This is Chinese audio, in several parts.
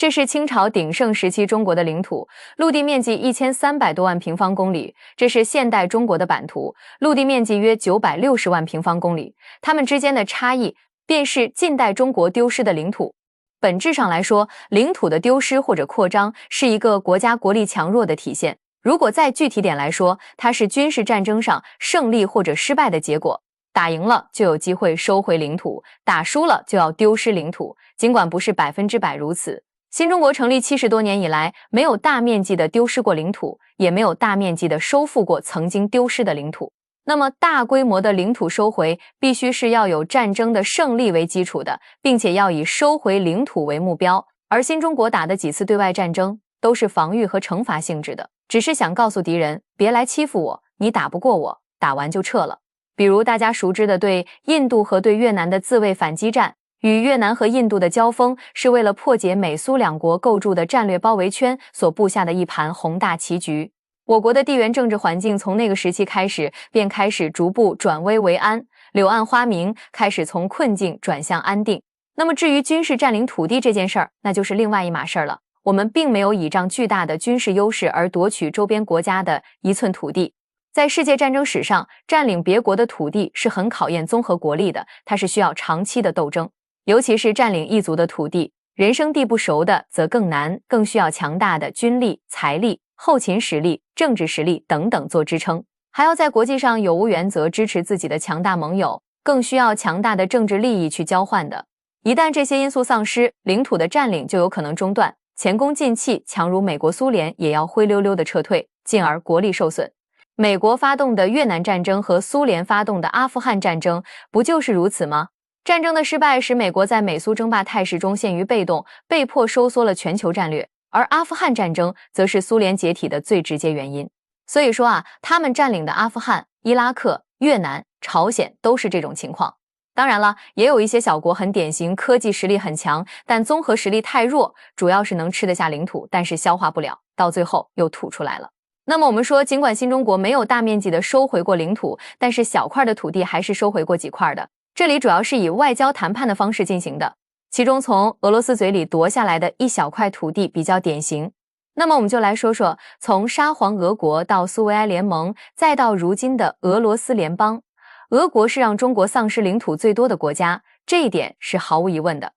这是清朝鼎盛时期中国的领土，陆地面积1300多万平方公里。这是现代中国的版图，陆地面积约960万平方公里。它们之间的差异，便是近代中国丢失的领土。本质上来说，领土的丢失或者扩张是一个国家国力强弱的体现。如果再具体点来说，它是军事战争上胜利或者失败的结果。打赢了就有机会收回领土，打输了就要丢失领土，尽管不是100%如此。新中国成立70多年以来，没有大面积的丢失过领土，也没有大面积的收复过曾经丢失的领土。那么大规模的领土收回，必须是要有战争的胜利为基础的，并且要以收回领土为目标。而新中国打的几次对外战争，都是防御和惩罚性质的，只是想告诉敌人，别来欺负我，你打不过我，打完就撤了。比如大家熟知的对印度和对越南的自卫反击战，与越南和印度的交锋，是为了破解美苏两国构筑的战略包围圈所布下的一盘宏大棋局。我国的地缘政治环境从那个时期开始，便开始逐步转危为安，柳暗花明，开始从困境转向安定。那么至于军事占领土地这件事儿，那就是另外一码事儿了。我们并没有倚仗巨大的军事优势而夺取周边国家的一寸土地。在世界战争史上，占领别国的土地是很考验综合国力的，它是需要长期的斗争。尤其是占领一族的土地，人生地不熟的则更难，更需要强大的军力、财力、后勤实力、政治实力等等做支撑，还要在国际上有无原则支持自己的强大盟友，更需要强大的政治利益去交换的。一旦这些因素丧失，领土的占领就有可能中断，前功尽弃，强如美国苏联也要灰溜溜的撤退，进而国力受损。美国发动的越南战争和苏联发动的阿富汗战争，不就是如此吗？战争的失败使美国在美苏争霸态势中陷于被动，被迫收缩了全球战略，而阿富汗战争则是苏联解体的最直接原因。所以说他们占领的阿富汗、伊拉克、越南、朝鲜都是这种情况。当然了，也有一些小国很典型，科技实力很强，但综合实力太弱，主要是能吃得下领土，但是消化不了，到最后又吐出来了。那么我们说，尽管新中国没有大面积的收回过领土，但是小块的土地还是收回过几块的。这里主要是以外交谈判的方式进行的，其中从俄罗斯嘴里夺下来的一小块土地比较典型。那么我们就来说说，从沙皇俄国到苏维埃联盟，再到如今的俄罗斯联邦，俄国是让中国丧失领土最多的国家，这一点是毫无疑问的。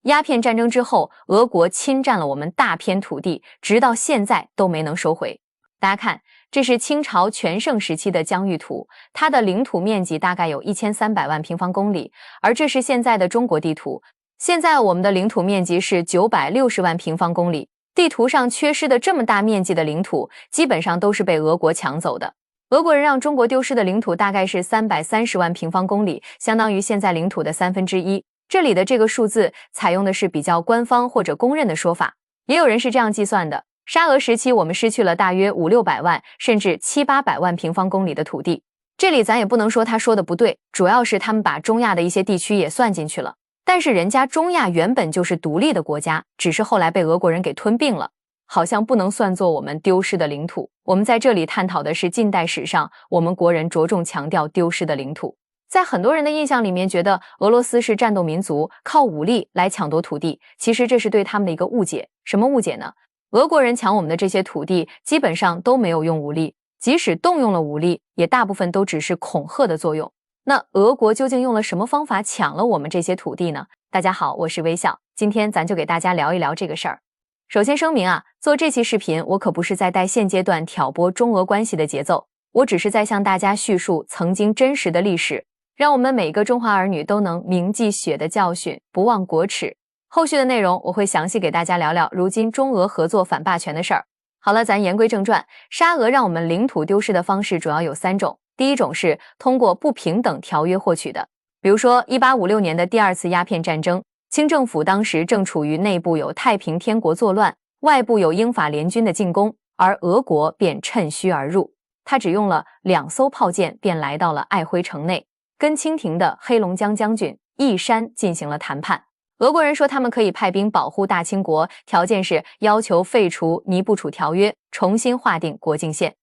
鸦片战争之后，俄国侵占了我们大片土地，直到现在都没能收回。大家看，这是清朝全盛时期的疆域图，它的领土面积大概有1300万平方公里，而这是现在的中国地图。现在我们的领土面积是960万平方公里，地图上缺失的这么大面积的领土，基本上都是被俄国抢走的。俄国人让中国丢失的领土大概是330万平方公里，相当于现在领土的1/3。这里的这个数字采用的是比较官方或者公认的说法，也有人是这样计算的。沙俄时期，我们失去了大约500-600万，甚至700-800万平方公里的土地。这里咱也不能说他说的不对，主要是他们把中亚的一些地区也算进去了。但是人家中亚原本就是独立的国家，只是后来被俄国人给吞并了，好像不能算作我们丢失的领土。我们在这里探讨的是近代史上我们国人着重强调丢失的领土。在很多人的印象里面，觉得俄罗斯是战斗民族，靠武力来抢夺土地，其实这是对他们的一个误解。什么误解呢？俄国人抢我们的这些土地，基本上都没有用武力，即使动用了武力，也大部分都只是恐吓的作用。那俄国究竟用了什么方法抢了我们这些土地呢？大家好，我是微笑，今天咱就给大家聊一聊这个事儿。首先声明做这期视频，我可不是在带现阶段挑拨中俄关系的节奏，我只是在向大家叙述曾经真实的历史，让我们每个中华儿女都能铭记血的教训，不忘国耻。后续的内容我会详细给大家聊聊如今中俄合作反霸权的事儿。好了，咱言归正传，沙俄让我们领土丢失的方式主要有3种。第一种是通过不平等条约获取的，比如说1856年的第2次鸦片战争，清政府当时正处于内部有太平天国作乱，外部有英法联军的进攻，而俄国便趁虚而入。他只用了2艘炮舰便来到了爱辉城内，跟清廷的黑龙江将军义山进行了谈判。俄国人说他们可以派兵保护大清国，条件是要求废除尼布楚条约，重新划定国境线。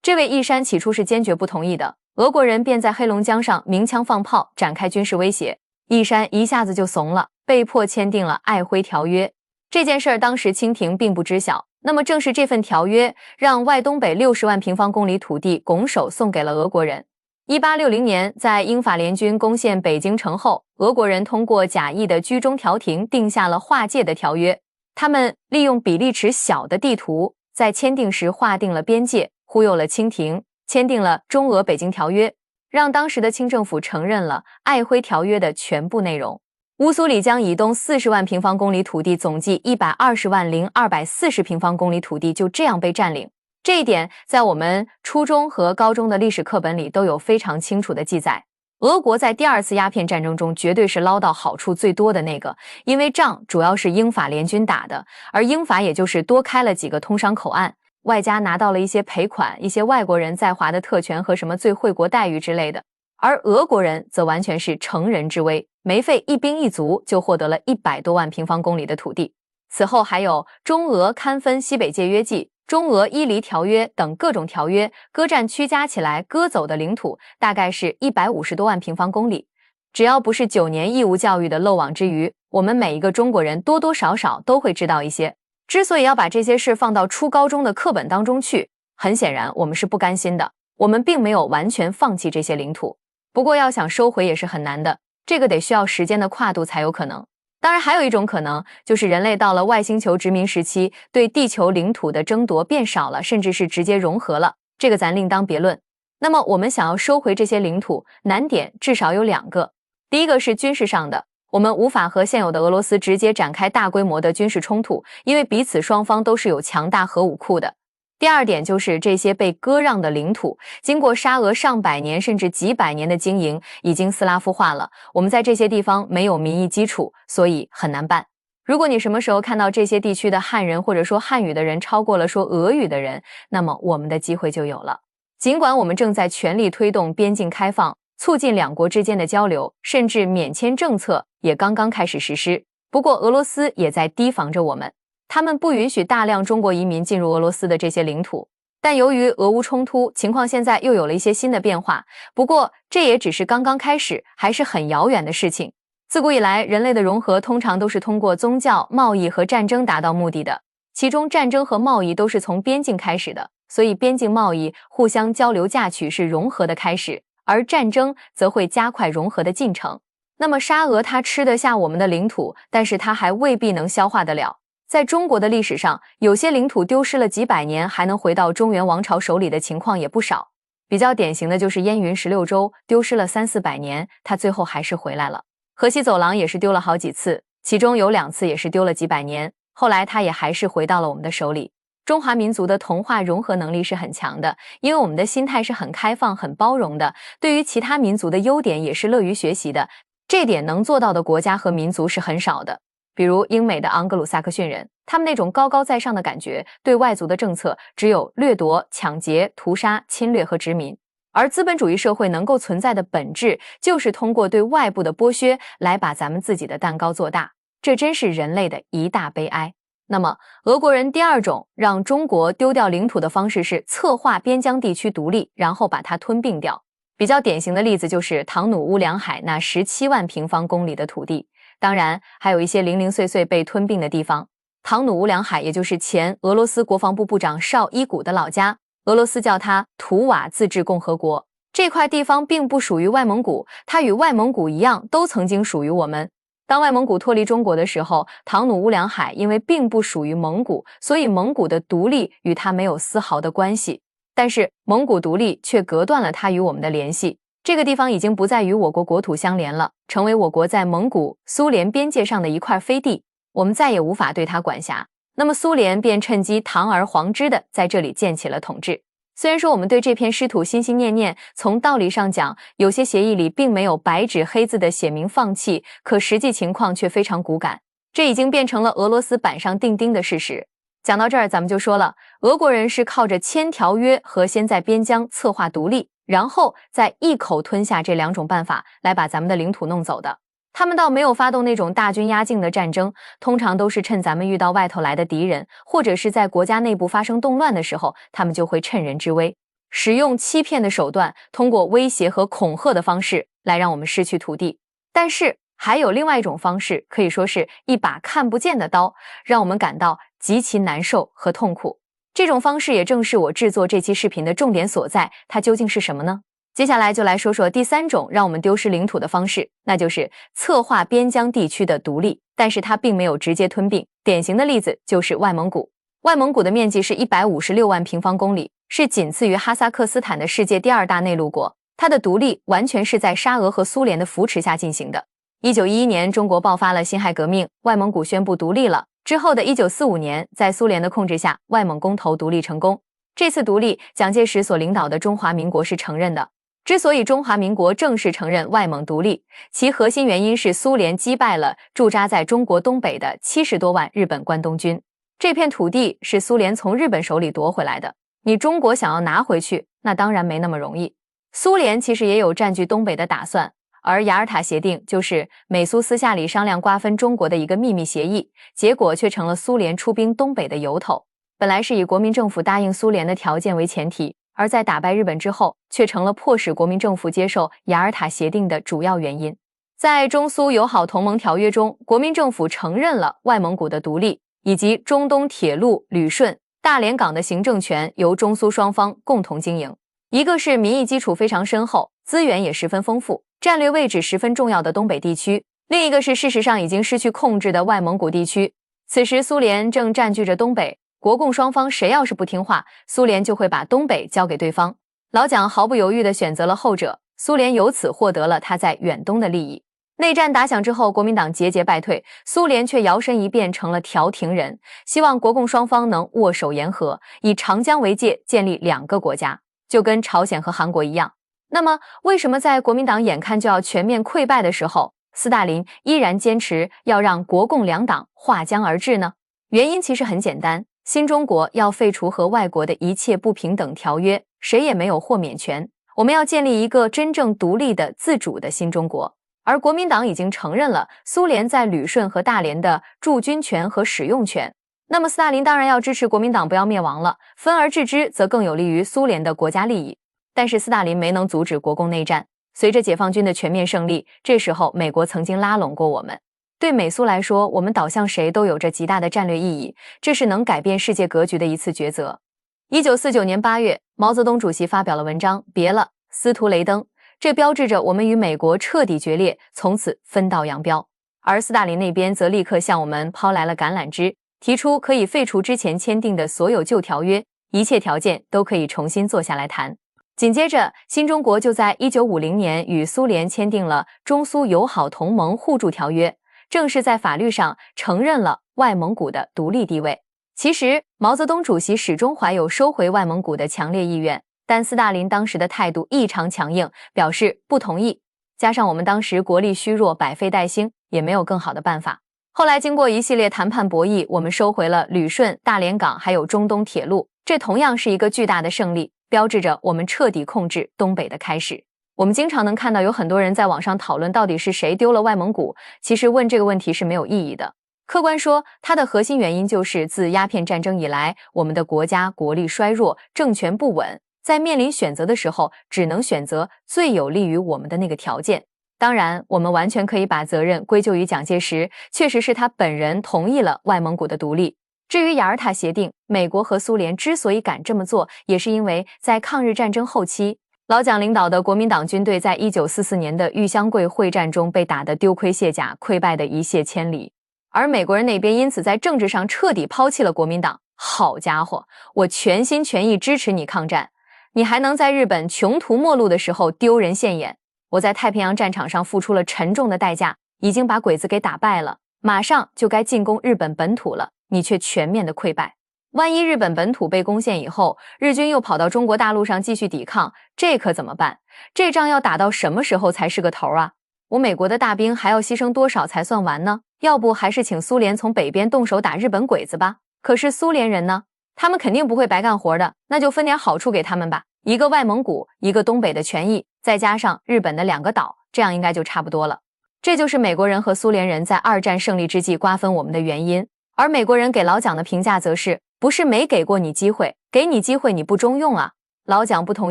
这位义山起初是坚决不同意的，俄国人便在黑龙江上鸣枪放炮，展开军事威胁。义山一下子就怂了，被迫签订了爱辉条约。这件事儿当时清廷并不知晓，那么正是这份条约让外东北60万平方公里土地拱手送给了俄国人。1860年，在英法联军攻陷北京城后，俄国人通过假意的居中调停定下了划界的条约。他们利用比例尺小的地图，在签订时划定了边界，忽悠了清廷，签订了中俄北京条约，让当时的清政府承认了瑷珲条约的全部内容。乌苏里江以东40万平方公里土地，总计120万零240平方公里土地就这样被占领。这一点在我们初中和高中的历史课本里都有非常清楚的记载。俄国在第2次鸦片战争中绝对是捞到好处最多的那个，因为仗主要是英法联军打的，而英法也就是多开了几个通商口岸，外加拿到了一些赔款、一些外国人在华的特权和什么最惠国待遇之类的。而俄国人则完全是乘人之危，没费一兵一卒就获得了100多万平方公里的土地。此后还有中俄堪分西北界约记、中俄伊犁条约等各种条约，割占区加起来割走的领土大概是150多万平方公里。只要不是9年义务教育的漏网之鱼，我们每一个中国人多多少少都会知道一些。之所以要把这些事放到初高中的课本当中去，很显然我们是不甘心的，我们并没有完全放弃这些领土。不过要想收回也是很难的，这个得需要时间的跨度才有可能。当然还有一种可能，就是人类到了外星球殖民时期，对地球领土的争夺变少了，甚至是直接融合了，这个咱另当别论。那么我们想要收回这些领土，难点至少有2个。第一个是军事上的，我们无法和现有的俄罗斯直接展开大规模的军事冲突，因为彼此双方都是有强大核武库的。第2点就是这些被割让的领土，经过沙俄上百年甚至几百年的经营，已经斯拉夫化了。我们在这些地方没有民意基础，所以很难办。如果你什么时候看到这些地区的汉人或者说汉语的人超过了说俄语的人，那么我们的机会就有了。尽管我们正在全力推动边境开放，促进两国之间的交流，甚至免签政策也刚刚开始实施，不过俄罗斯也在提防着我们。他们不允许大量中国移民进入俄罗斯的这些领土，但由于俄乌冲突，情况现在又有了一些新的变化。不过这也只是刚刚开始，还是很遥远的事情。自古以来，人类的融合通常都是通过宗教、贸易和战争达到目的的，其中战争和贸易都是从边境开始的，所以边境贸易互相交流嫁娶是融合的开始，而战争则会加快融合的进程。那么沙俄它吃得下我们的领土，但是它还未必能消化得了。在中国的历史上，有些领土丢失了几百年还能回到中原王朝手里的情况也不少。比较典型的就是燕云16州丢失了300-400年，它最后还是回来了。河西走廊也是丢了好几次，其中有2次也是丢了几百年，后来它也还是回到了我们的手里。中华民族的同化融合能力是很强的，因为我们的心态是很开放、很包容的，对于其他民族的优点也是乐于学习的，这点能做到的国家和民族是很少的。比如英美的盎格鲁撒克逊人，他们那种高高在上的感觉，对外族的政策只有掠夺、抢劫、屠杀、侵略和殖民。而资本主义社会能够存在的本质，就是通过对外部的剥削来把咱们自己的蛋糕做大，这真是人类的一大悲哀。那么俄国人第2种让中国丢掉领土的方式是策划边疆地区独立，然后把它吞并掉。比较典型的例子就是唐努乌梁海那17万平方公里的土地，当然还有一些零零碎碎被吞并的地方。唐努乌梁海也就是前俄罗斯国防部部长绍伊古的老家，俄罗斯叫它图瓦自治共和国。这块地方并不属于外蒙古，它与外蒙古一样都曾经属于我们。当外蒙古脱离中国的时候，唐努乌梁海因为并不属于蒙古，所以蒙古的独立与它没有丝毫的关系。但是蒙古独立却隔断了它与我们的联系，这个地方已经不再与我国国土相连了，成为我国在蒙古、苏联边界上的一块飞地，我们再也无法对它管辖。那么苏联便趁机堂而皇之的在这里建起了统治。虽然说我们对这片湿土心心念念，从道理上讲，有些协议里并没有白纸黑字的写明放弃，可实际情况却非常骨感，这已经变成了俄罗斯板上钉钉的事实。讲到这儿，咱们就说了，俄国人是靠着签条约和先在边疆策划独立，然后再一口吞下这2种办法来把咱们的领土弄走的。他们倒没有发动那种大军压境的战争，通常都是趁咱们遇到外头来的敌人，或者是在国家内部发生动乱的时候，他们就会趁人之危，使用欺骗的手段，通过威胁和恐吓的方式来让我们失去土地。但是还有另外一种方式，可以说是一把看不见的刀，让我们感到极其难受和痛苦。这种方式也正是我制作这期视频的重点所在，它究竟是什么呢？接下来就来说说第3种让我们丢失领土的方式，那就是策划边疆地区的独立，但是它并没有直接吞并。典型的例子就是外蒙古。外蒙古的面积是156万平方公里，是仅次于哈萨克斯坦的世界第2大内陆国。它的独立完全是在沙俄和苏联的扶持下进行的。1911年，中国爆发了辛亥革命，外蒙古宣布独立了。之后的1945年，在苏联的控制下，外蒙公投独立成功。这次独立，蒋介石所领导的中华民国是承认的。之所以中华民国正式承认外蒙独立，其核心原因是苏联击败了驻扎在中国东北的70多万日本关东军。这片土地是苏联从日本手里夺回来的，你中国想要拿回去，那当然没那么容易。苏联其实也有占据东北的打算，而雅尔塔协定就是美苏私下里商量瓜分中国的一个秘密协议，结果却成了苏联出兵东北的由头。本来是以国民政府答应苏联的条件为前提，而在打败日本之后，却成了迫使国民政府接受雅尔塔协定的主要原因。在中苏友好同盟条约中，国民政府承认了外蒙古的独立，以及中东铁路、旅顺、大连港的行政权由中苏双方共同经营。一个是民意基础非常深厚，资源也十分丰富，战略位置十分重要的东北地区，另一个是事实上已经失去控制的外蒙古地区。此时苏联正占据着东北，国共双方谁要是不听话，苏联就会把东北交给对方。老蒋毫不犹豫地选择了后者，苏联由此获得了他在远东的利益。内战打响之后，国民党节节败退，苏联却摇身一变成了调停人，希望国共双方能握手言和，以长江为界建立2个国家，就跟朝鲜和韩国一样。那么为什么在国民党眼看就要全面溃败的时候，斯大林依然坚持要让国共2党划江而治呢？原因其实很简单，新中国要废除和外国的一切不平等条约，谁也没有豁免权，我们要建立一个真正独立的自主的新中国。而国民党已经承认了苏联在旅顺和大连的驻军权和使用权，那么斯大林当然要支持国民党不要灭亡了，分而治之则更有利于苏联的国家利益。但是斯大林没能阻止国共内战，随着解放军的全面胜利，这时候美国曾经拉拢过我们。对美苏来说，我们倒向谁都有着极大的战略意义，这是能改变世界格局的一次抉择。1949年8月，毛泽东主席发表了文章，别了，司徒雷登，这标志着我们与美国彻底决裂，从此分道扬镳。而斯大林那边则立刻向我们抛来了橄榄枝，提出可以废除之前签订的所有旧条约，一切条件都可以重新坐下来谈。紧接着，新中国就在1950年与苏联签订了中苏友好同盟互助条约，正式在法律上承认了外蒙古的独立地位。其实，毛泽东主席始终怀有收回外蒙古的强烈意愿，但斯大林当时的态度异常强硬，表示不同意。加上我们当时国力虚弱，百废待兴，也没有更好的办法。后来经过一系列谈判博弈，我们收回了旅顺、大连港还有中东铁路，这同样是一个巨大的胜利，标志着我们彻底控制东北的开始。我们经常能看到有很多人在网上讨论到底是谁丢了外蒙古，其实问这个问题是没有意义的。客观说，它的核心原因就是自鸦片战争以来，我们的国家国力衰弱，政权不稳，在面临选择的时候，只能选择最有利于我们的那个条件。当然，我们完全可以把责任归咎于蒋介石，确实是他本人同意了外蒙古的独立。至于雅尔塔协定，美国和苏联之所以敢这么做，也是因为在抗日战争后期，老蒋领导的国民党军队在1944年的豫湘桂会战中被打得丢盔卸甲，溃败的一泻千里。而美国人那边因此在政治上彻底抛弃了国民党。好家伙，我全心全意支持你抗战，你还能在日本穷途末路的时候丢人现眼。我在太平洋战场上付出了沉重的代价，已经把鬼子给打败了，马上就该进攻日本本土了，你却全面的溃败。万一日本本土被攻陷以后，日军又跑到中国大陆上继续抵抗，这可怎么办？这仗要打到什么时候才是个头啊？我美国的大兵还要牺牲多少才算完呢？要不还是请苏联从北边动手打日本鬼子吧。可是苏联人呢？他们肯定不会白干活的，那就分点好处给他们吧。一个外蒙古，一个东北的权益，再加上日本的2个岛，这样应该就差不多了。这就是美国人和苏联人在2战胜利之际瓜分我们的原因。而美国人给老蒋的评价则是，不是没给过你机会，给你机会你不中用啊。老蒋不同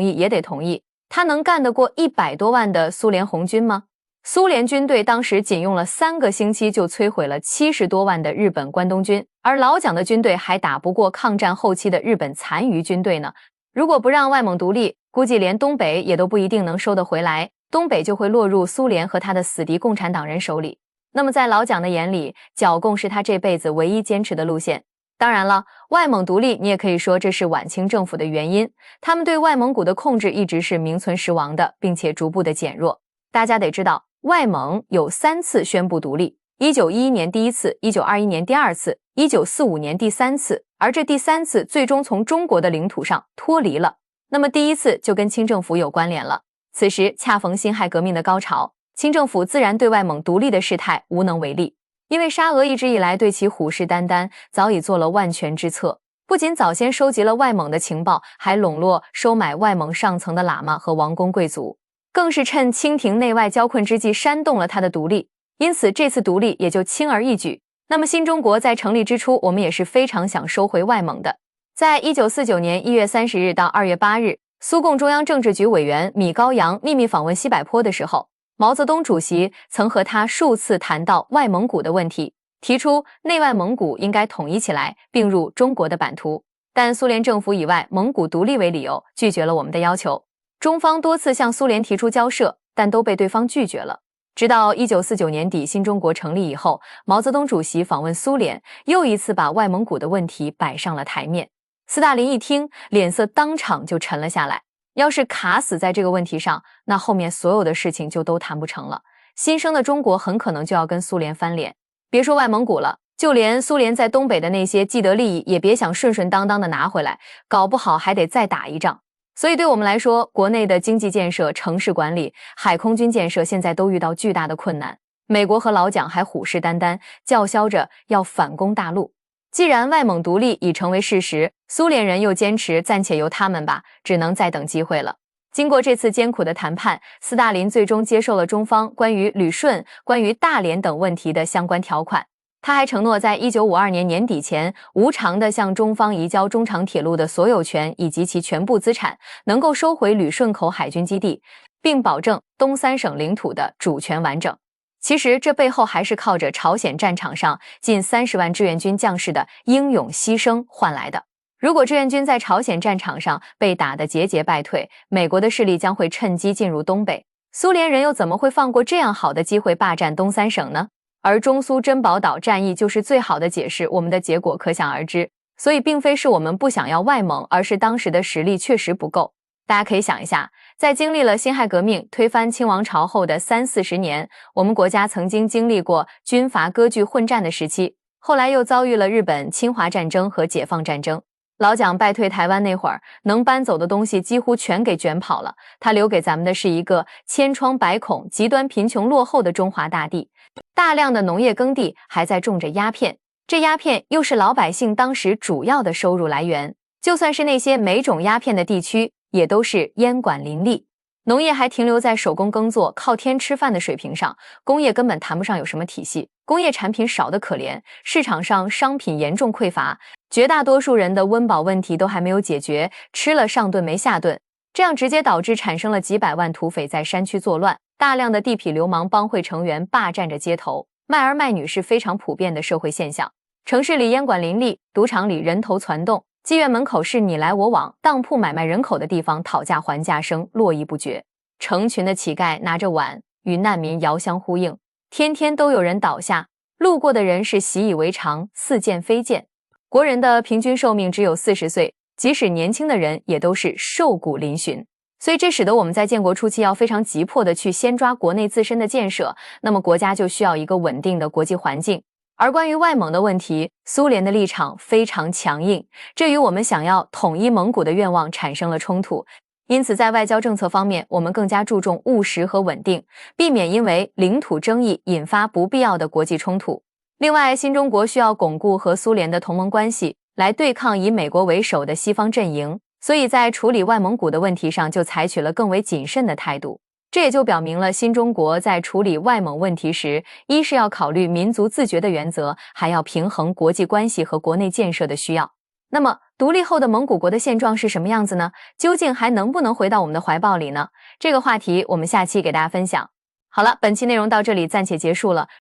意也得同意，他能干得过100多万的苏联红军吗？苏联军队当时仅用了3个星期就摧毁了70多万的日本关东军，而老蒋的军队还打不过抗战后期的日本残余军队呢。如果不让外蒙独立，估计连东北也都不一定能收得回来，东北就会落入苏联和他的死敌共产党人手里。那么在老蒋的眼里，剿共是他这辈子唯一坚持的路线。当然了，外蒙独立你也可以说这是晚清政府的原因，他们对外蒙古的控制一直是名存实亡的，并且逐步的减弱。大家得知道，外蒙有3次宣布独立，1911年第1次，1921年第2次，1945年第3次，而这第3次最终从中国的领土上脱离了。那么第1次就跟清政府有关联了，此时恰逢辛亥革命的高潮，清政府自然对外蒙独立的事态无能为力，因为沙俄一直以来对其虎视眈眈，早已做了万全之策，不仅早先收集了外蒙的情报，还笼络收买外蒙上层的喇嘛和王公贵族，更是趁清廷内外交困之际煽动了他的独立，因此这次独立也就轻而易举。那么新中国在成立之初，我们也是非常想收回外蒙的。在1949年1月30日到2月8日，苏共中央政治局委员米高扬秘密访问西柏坡的时候，毛泽东主席曾和他数次谈到外蒙古的问题，提出内外蒙古应该统一起来，并入中国的版图。但苏联政府以外蒙古独立为理由，拒绝了我们的要求。中方多次向苏联提出交涉，但都被对方拒绝了。直到1949年底新中国成立以后，毛泽东主席访问苏联，又一次把外蒙古的问题摆上了台面。斯大林一听，脸色当场就沉了下来。要是卡死在这个问题上，那后面所有的事情就都谈不成了。新生的中国很可能就要跟苏联翻脸。别说外蒙古了，就连苏联在东北的那些既得利益也别想顺顺当当的拿回来，搞不好还得再打一仗。所以对我们来说，国内的经济建设、城市管理、海空军建设现在都遇到巨大的困难。美国和老蒋还虎视眈眈，叫嚣着要反攻大陆。既然外蒙独立已成为事实，苏联人又坚持暂且由他们吧，只能再等机会了。经过这次艰苦的谈判，斯大林最终接受了中方关于旅顺、关于大连等问题的相关条款。他还承诺在1952年年底前无偿地向中方移交中长铁路的所有权以及其全部资产，能够收回旅顺口海军基地，并保证东3省领土的主权完整。其实这背后还是靠着朝鲜战场上近30万志愿军将士的英勇牺牲换来的。如果志愿军在朝鲜战场上被打得节节败退，美国的势力将会趁机进入东北，苏联人又怎么会放过这样好的机会霸占东3省呢？而中苏珍宝岛战役就是最好的解释，我们的结果可想而知。所以并非是我们不想要外蒙，而是当时的实力确实不够。大家可以想一下，在经历了辛亥革命推翻清王朝后的30-40年，我们国家曾经经历过军阀割据混战的时期，后来又遭遇了日本侵华战争和解放战争。老蒋败退台湾那会儿，能搬走的东西几乎全给卷跑了，他留给咱们的是一个千疮百孔、极端贫穷落后的中华大地，大量的农业耕地还在种着鸦片，这鸦片又是老百姓当时主要的收入来源，就算是那些没种鸦片的地区，也都是烟管林立，农业还停留在手工耕作、靠天吃饭的水平上，工业根本谈不上有什么体系，工业产品少得可怜，市场上商品严重匮乏，绝大多数人的温饱问题都还没有解决，吃了上顿没下顿，这样直接导致产生了几百万土匪在山区作乱，大量的地痞流氓帮会成员霸占着街头，卖儿卖女是非常普遍的社会现象。城市里烟管林立，赌场里人头攒动，妓院门口是你来我往，当铺买卖人口的地方，讨价还价声络绎不绝。成群的乞丐拿着碗与难民遥相呼应，天天都有人倒下，路过的人是习以为常，似见非见。国人的平均寿命只有40岁，即使年轻的人也都是瘦骨嶙峋。所以这使得我们在建国初期要非常急迫的去先抓国内自身的建设，那么国家就需要一个稳定的国际环境。而关于外蒙的问题，苏联的立场非常强硬，这与我们想要统一蒙古的愿望产生了冲突。因此在外交政策方面，我们更加注重务实和稳定，避免因为领土争议引发不必要的国际冲突。另外，新中国需要巩固和苏联的同盟关系，来对抗以美国为首的西方阵营，所以在处理外蒙古的问题上就采取了更为谨慎的态度。这也就表明了新中国在处理外蒙问题时，一是要考虑民族自觉的原则，还要平衡国际关系和国内建设的需要。那么独立后的蒙古国的现状是什么样子呢？究竟还能不能回到我们的怀抱里呢？这个话题我们下期给大家分享。好了，本期内容到这里暂且结束了。